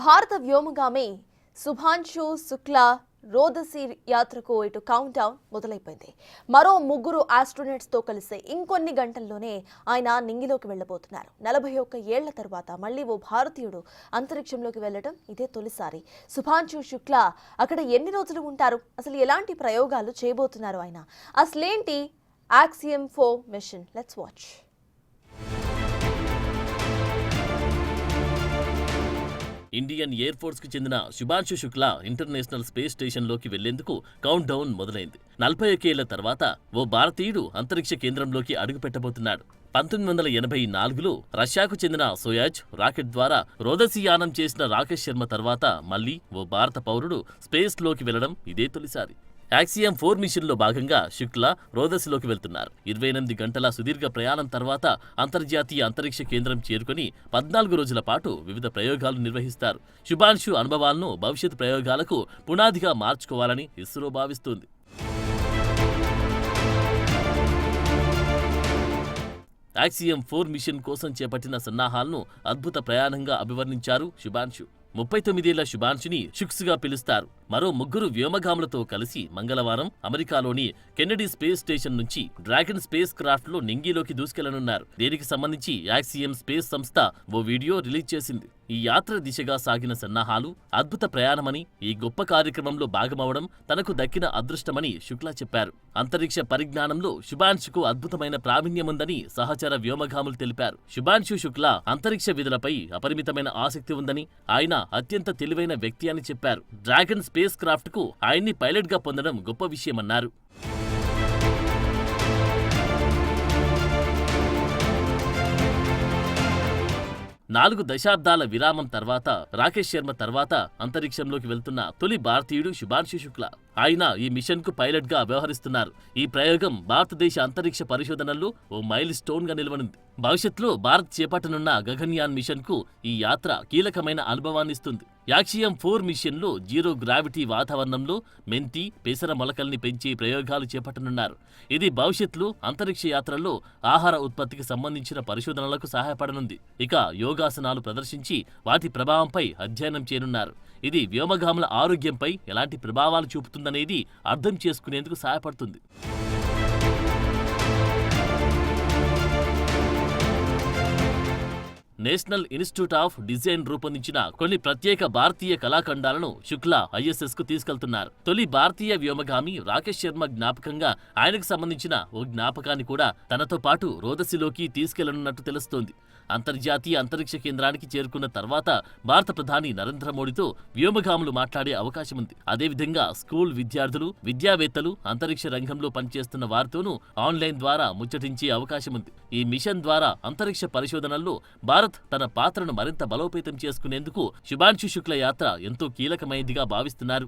భారత వ్యోమగామి శుభాంశు శుక్లా రోదసి యాత్రకు ఇటు కౌంట్ డౌన్ మొదలైపోయింది. మరో ముగ్గురు ఆస్ట్రోనట్స్ తో కలిసి ఇంకొన్ని గంటల్లోనే ఆయన నింగిలోకి వెళ్లబోతున్నారు. 41 ఏళ్ల తర్వాత మళ్లీ ఓ భారతీయుడు అంతరిక్షంలోకి వెళ్లడం ఇదే తొలిసారి. శుభాంశు శుక్లా అక్కడ ఎన్ని రోజులు ఉంటారు, అసలు ఎలాంటి ప్రయోగాలు చేయబోతున్నారు ఆయన, అసలేంటి Axiom 4 mission? Let's watch. Indian air force కు చెందిన Shubhanshu Shukla international space station లోకి వెళ్లేందుకు కౌంట్ డౌన్ మొదలైంది. 41 ఏళ్ల తర్వాత ఓ భారతీయుడు అంతరిక్ష కేంద్రంలోకి అడుగుపెట్టబోతున్నాడు. 1984లో రష్యాకు చెందిన సోయాజ్ రాకెట్ ద్వారా రోదసి యానం చేసిన రాకేష్ శర్మ తర్వాత మళ్లీ ఓ భారత పౌరుడు స్పేస్ లోకి వెళ్లడం ఇదే తొలిసారి. ఆక్సియం 4 మిషన్లో భాగంగా శుక్లా రోదసిలోకి వెళ్తున్నారు. 28 గంటల సుదీర్ఘ ప్రయాణం తర్వాత అంతర్జాతీయ అంతరిక్ష కేంద్రం చేరుకుని 14 రోజుల పాటు వివిధ ప్రయోగాలు నిర్వహిస్తారు. శుభాంశు అనుభవాలను భవిష్యత్ ప్రయోగాలకు పునాదిగా మార్చుకోవాలని ఇస్రో భావిస్తోంది. ఆక్సియం 4 మిషన్ కోసం చేపట్టిన సన్నాహాలను అద్భుత ప్రయాణంగా అభివర్ణించారు శుభాంశు. 39 ఏళ్ల శుభాంశుని షుక్స్గా పిలుస్తారు. మరో ముగ్గురు వ్యోమగాములతో కలిసి మంగళవారం అమెరికాలోని కెన్నెడీ స్పేస్ స్టేషన్ నుంచి డ్రాగన్ స్పేస్ క్రాఫ్ట్ లో నింగిలోకి దూసుకెళ్లనున్నారు. దీనికి సంబంధించి ఆక్సియం స్పేస్ సంస్థ ఓ వీడియో రిలీజ్ చేసింది. ఈ యాత్ర దిశగా సాగిన సన్నాహాలు అద్భుత ప్రయాణమని, ఈ గొప్ప కార్యక్రమంలో భాగమవడం తనకు దక్కిన అదృష్టమని శుక్లా చెప్పారు. అంతరిక్ష పరిజ్ఞానంలో శుభాంశుకు అద్భుతమైన ప్రావీణ్యముందని సహచర వ్యోమగాములు తెలిపారు. శుభాంశు శుక్లా అంతరిక్ష విధులపై అపరిమితమైన ఆసక్తి ఉందని, ఆయన అత్యంత తెలివైన వ్యక్తి అని చెప్పారు. డ్రాగన్ స్పేస్ క్రాఫ్ట్ కు ఆయన్ని పైలట్ గా పొందడం గొప్ప విషయమన్నారు. నాలుగు దశాబ్దాల విరామం తర్వాత రాకేష్ శర్మ తర్వాత అంతరిక్షంలోకి వెళ్తున్న తొలి భారతీయుడు శుభాంశు శుక్లా. ఆయన ఈ మిషన్ కు పైలట్ గా వ్యవహరిస్తున్నారు. ఈ ప్రయోగం భారతదేశ అంతరిక్ష పరిశోధనల్లో ఓ మైల్ స్టోన్ గా నిలవనుంది. భవిష్యత్తులో భారత్ చేపట్టనున్న గగన్యాన్ మిషన్ కు ఈ యాత్ర కీలకమైన అనుభవాన్నిస్తుంది. ఆక్సియం 4 మిషన్ లో జీరో గ్రావిటీ వాతావరణంలో మెంతి, పెసర మొలకల్ని పెంచే ప్రయోగాలు చేపట్టనున్నారు. ఇది భవిష్యత్తులో అంతరిక్ష యాత్రల్లో ఆహార ఉత్పత్తికి సంబంధించిన పరిశోధనలకు సహాయపడనుంది. ఇక యోగాసనాలు ప్రదర్శించి వాటి ప్రభావంపై అధ్యయనం చేయనున్నారు. ఇది వ్యోమగాముల ఆరోగ్యంపై ఎలాంటి ప్రభావాలు చూపుతుందనేది అర్థం చేసుకునేందుకు సహాయపడుతుంది. నేషనల్ ఇన్స్టిట్యూట్ ఆఫ్ డిజైన్ రూపొందించిన కొన్ని ప్రత్యేక భారతీయ కళాఖండాలను శుక్లా ఐఎస్ఎస్ కు తీసుకెళ్తున్నారు. తొలి భారతీయ వ్యోమగామి రాకేష్ శర్మ జ్ఞాపకంగా ఆయనకు సంబంధించిన ఓ జ్ఞాపకాన్ని కూడా తనతో పాటు రోదసిలోకి తీసుకెళ్లనున్నట్టు తెలుస్తోంది. అంతర్జాతీయ అంతరిక్ష కేంద్రానికి చేరుకున్న తర్వాత భారత ప్రధాని నరేంద్ర మోడీతో వ్యోమగాములు మాట్లాడే అవకాశం ఉంది. అదేవిధంగా స్కూల్ విద్యార్థులు, విద్యావేత్తలు, అంతరిక్ష రంగంలో పనిచేస్తున్న వారితోనూ ఆన్లైన్ ద్వారా ముచ్చటించే అవకాశం ఉంది. ఈ మిషన్ ద్వారా అంతరిక్ష పరిశోధనల్లో భారత్ తన పాత్రను మరింత బలోపేతం చేసుకునేందుకు శుభాంశు శుక్లా యాత్ర ఎంతో కీలకమైనదిగా భావిస్తున్నారు.